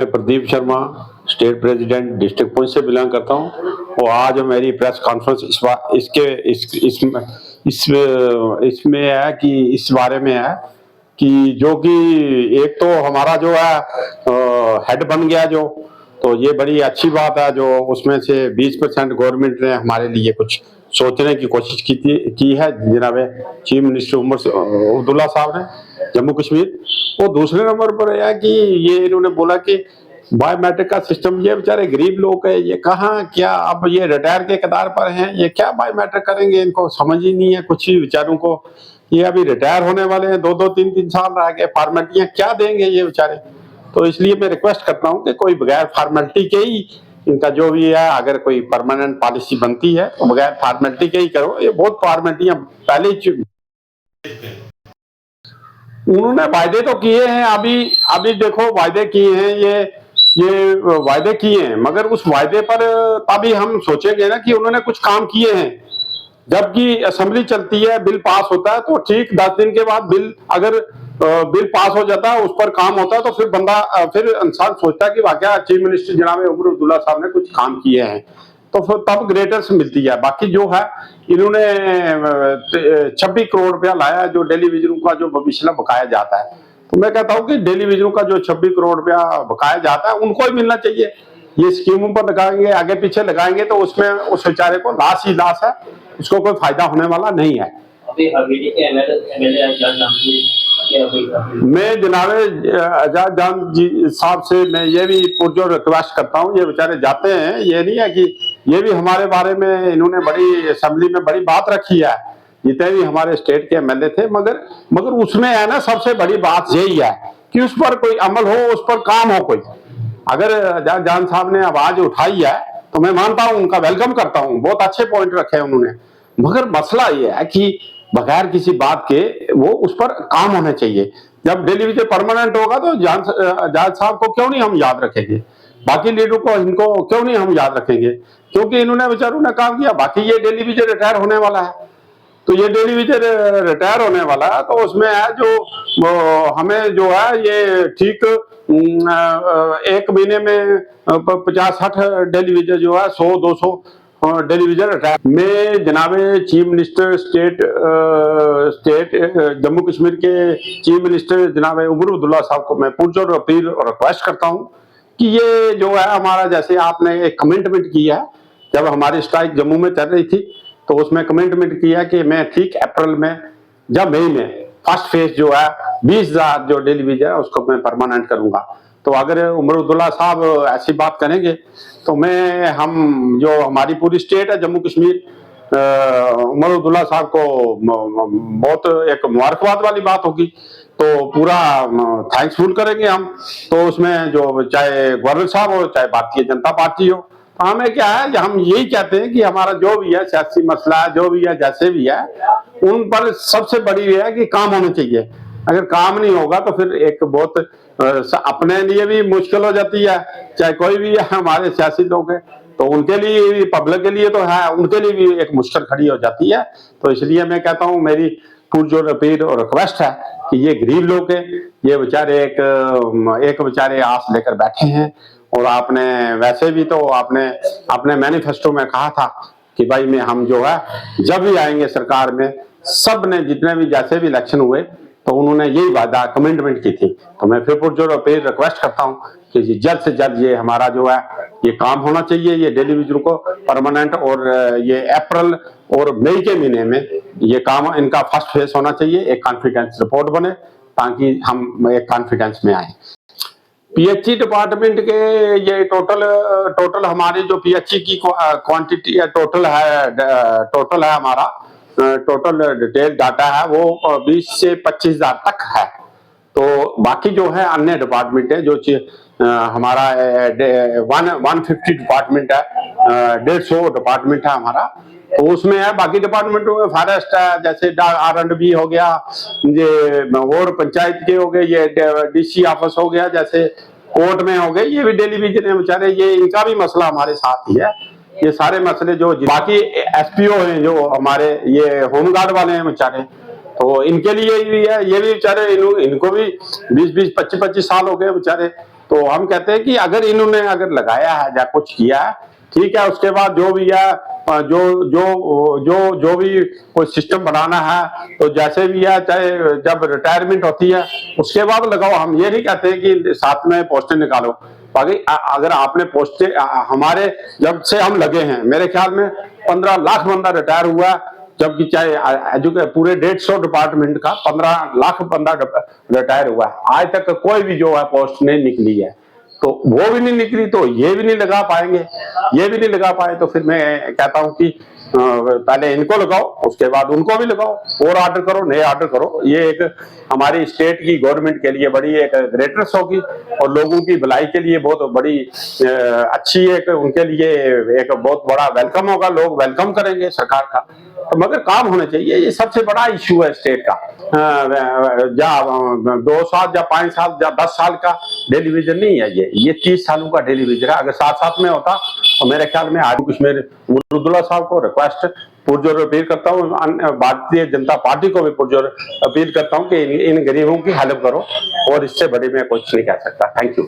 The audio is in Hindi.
मैं Pradeep Sharma, state president district Poonch से बिलोंग करता हूँ और आज मेरी प्रेस कॉन्फ्रेंस इसमें है कि इस बारे में है कि जो कि एक तो हमारा जो है हेड बन गया जो, तो ये बड़ी अच्छी बात है। जो उसमें से 20% गवर्नमेंट ने हमारे लिए कुछ सोचने की कोशिश की है जनाब चीफ मिनिस्टर उमर अब्दुल्ला साहब ने जम्मू कश्मीर। वो दूसरे नंबर पर है कि ये इन्होंने बोला कि बायोमेट्रिक का सिस्टम, ये बेचारे गरीब लोग है, ये कहाँ क्या, अब ये रिटायर के कतार पर हैं, ये क्या बायोमेट्रिक करेंगे, इनको समझ ही नहीं है कुछ ही बेचारों को। ये अभी रिटायर होने वाले हैं, 2-2 3-3 साल रह गए, फॉर्मेलिटियां क्या देंगे ये बेचारे। तो इसलिए मैं रिक्वेस्ट करता हूँ कि कोई बगैर फॉर्मेलिटी के ही इनका जो भी है, अगर कोई परमानेंट पॉलिसी बनती है तो बगैर फॉर्मेलिटी के ही करो। ये बहुत फॉर्मेलिटियां पहले ही उन्होंने वायदे तो किए हैं, अभी अभी देखो वायदे किए हैं, ये वायदे किए हैं, मगर उस वायदे पर तभी हम सोचेंगे ना कि उन्होंने कुछ काम किए हैं। जबकि असेंबली चलती है, बिल पास होता है तो ठीक 10 दिन के बाद बिल अगर बिल पास हो जाता है, उस पर काम होता है, तो फिर बंदा फिर इंसान सोचता है कि वाकई चीफ मिनिस्टर जनाब उमर अब्दुल्ला साहब ने कुछ काम किए हैं, तो फिर तब ग्रेटर्स मिलती है। बाकी जो है इन्होंने 26 करोड़ रुपया लाया जो टेलीविजन का जो भविष्य बकाया जाता है। तो मैं कहता हूँ कि टेलीविजन का जो 26 करोड़ रुपया बकाया जाता है उनको ही मिलना चाहिए। ये स्कीमों पर लगाएंगे, आगे पीछे लगाएंगे, तो उसमें उस बेचारे को लाश ही लाश है, उसको कोई फायदा होने वाला नहीं है। मैं जनाब आजाद जान जी साहब से मैं ये भी पुरजोर रिक्वेस्ट करता हूँ, ये बेचारे जाते हैं, ये नहीं है कि ये भी हमारे बारे में इन्होंने बड़ी असेंबली में बड़ी बात रखी है, जितने भी हमारे स्टेट के एमएलए थे, मगर उसमें है ना सबसे बड़ी बात यही है कि उस पर कोई अमल हो, उस पर काम हो कोई। अगर आजाद जान साहब ने आवाज उठाई है तो मैं मानता हूँ, उनका वेलकम करता हूँ, बहुत अच्छे पॉइंट रखे हैं उन्होंने, मगर मसला ये है कि बगैर किसी बात के वो उस पर काम होने चाहिए। जब टेलीविजन परमानेंट होगा तो आजाद साहब को क्यों नहीं हम याद रखेंगे, बाकी लीडरों को इनको क्यों नहीं हम याद रखेंगे, क्योंकि इन्होंने बेचारों ने काम किया। बाकी ये टेलीविजन रिटायर होने वाला है, तो ये टेलीविजन रिटायर होने वाला है, तो उसमें है जो हमें जो है ये ठीक 1 महीने में 50-60 टेलीविजन जो है 100-200 टेलीविजन रिटायर। मैं जनाब chief minister state Jammu Kashmir के चीफ मिनिस्टर जनाब उमर अब्दुल्ला साहब को मैं पुरजोर अपील और रिक्वेस्ट करता हूँ कि ये जो है हमारा, जैसे आपने एक कमिटमेंट किया है, जब हमारी स्ट्राइक जम्मू में चल रही थी तो उसमें कमिटमेंट किया कि मैं ठीक अप्रैल में या मई में फर्स्ट फेज जो है 20,000 जो टेलीविजन है उसको मैं परमानेंट करूंगा। तो अगर उमर अब्दुल्ला साहब ऐसी बात करेंगे तो हम जो हमारी पूरी स्टेट है जम्मू कश्मीर, उमर अब्दुल्ला साहब को बहुत एक मुबारकबाद वाली बात होगी, तो पूरा थैंक्सफुल करेंगे हम। तो उसमें जो चाहे गवर्नर साहब हो, चाहे भारतीय जनता पार्टी हो, तो हमें क्या है, हम यही कहते हैं कि हमारा जो भी है सियासी मसला है, जो भी है जैसे भी है, उन पर सबसे बड़ी है कि काम होना चाहिए। अगर काम नहीं होगा तो फिर एक बहुत अपने लिए भी मुश्किल हो जाती है, चाहे कोई भी है, हमारे सियासी लोग हैं तो उनके लिए भी, पब्लिक के लिए तो है, उनके लिए भी एक मुश्किल खड़ी हो जाती है। तो इसलिए मैं कहता हूँ, मेरी पुरजोर अपील और रिक्वेस्ट है कि ये गरीब लोग हैं, ये बेचारे एक बेचारे आस लेकर बैठे हैं। और आपने वैसे भी तो आपने अपने मैनिफेस्टो में कहा था कि भाई में हम जो है जब भी आएंगे सरकार में, सब ने जितने भी जैसे भी इलेक्शन हुए तो उन्होंने यही वादा कमिटमेंट की थी। तो मैं फिर पुरजोर अपील रिक्वेस्ट करता हूँ कि जल्द से जल्द ये हमारा जो है ये काम होना चाहिए, ये टेलीविजन को परमानेंट, और ये अप्रैल और मई के महीने में ये काम इनका फर्स्ट फेज होना चाहिए, एक कॉन्फिडेंस रिपोर्ट बने ताकि हम एक कॉन्फिडेंस में आए। पीएचई डिपार्टमेंट के ये टोटल हमारी जो पीएचई की क्वांटिटी टोटल है हमारा टोटल डिटेल डाटा है वो 20 से 25,000 तक है। तो बाकी जो है अन्य डिपार्टमेंट है, जो हमारा 150 डिपार्टमेंट है, 150 डिपार्टमेंट है हमारा, तो उसमें है। बाकी डिपार्टमेंटों में फॉरेस्ट है, जैसे R&B हो गया, ये और पंचायत के हो गए, ये डीसी ऑफिस हो गया, जैसे कोर्ट में हो गए, ये भी टेलीविजन है बेचारे, ये इनका भी मसला हमारे साथ ही है। ये सारे मसले जो बाकी एसपीओ हैं जो हमारे, ये होमगार्ड वाले हैं बेचारे, तो इनके लिए भी है, ये भी बेचारे इनको भी 20-20, 25-25 साल हो गए बेचारे, तो हम कहते हैं कि अगर इन्होंने अगर लगाया है या कुछ किया है, ठीक है, उसके बाद जो भी है जो जो जो भी कोई सिस्टम बनाना है तो जैसे भी है, चाहे जब रिटायरमेंट होती है उसके बाद लगाओ। हम ये नहीं कहते कि साथ में पोस्टें निकालो। बाकी अगर आपने पोस्टें हमारे जब से हम लगे हैं, मेरे ख्याल में 15 लाख बंदा रिटायर हुआ, जबकि चाहे पूरे 150 डिपार्टमेंट का 15 लाख बंदा रिटायर हुआ है, आज तक कोई भी जो है पोस्ट नहीं निकली है। तो वो भी नहीं निकली तो ये भी नहीं लगा पाएंगे, ये भी नहीं लगा पाए तो फिर मैं कहता हूं कि पहले इनको लगाओ, उसके बाद उनको भी लगाओ, और ऑर्डर करो, नए ऑर्डर करो। ये एक हमारी स्टेट की गवर्नमेंट के लिए बड़ी एक ग्रेटनेस होगी और लोगों की भलाई के लिए बहुत बड़ी अच्छी एक उनके लिए एक बहुत बड़ा वेलकम होगा, लोग वेलकम करेंगे सरकार का। तो मगर काम होना चाहिए, ये सबसे बड़ा इश्यू है स्टेट का। या 2 साल या 5 साल या 10 साल का टेलीविजन नहीं है, ये 30 सालों का टेलीविजन है। अगर साथ साथ में होता तो मेरे ख्याल में आज कश्मीर मुरुदुल्ला साहब को रिक्वेस्ट पुरजोर अपील करता हूँ, भारतीय जनता पार्टी को भी पुरजोर अपील करता हूँ कि इन गरीबों की हेल्प करो, और इससे बड़ी मैं कुछ नहीं कह सकता। Thank you.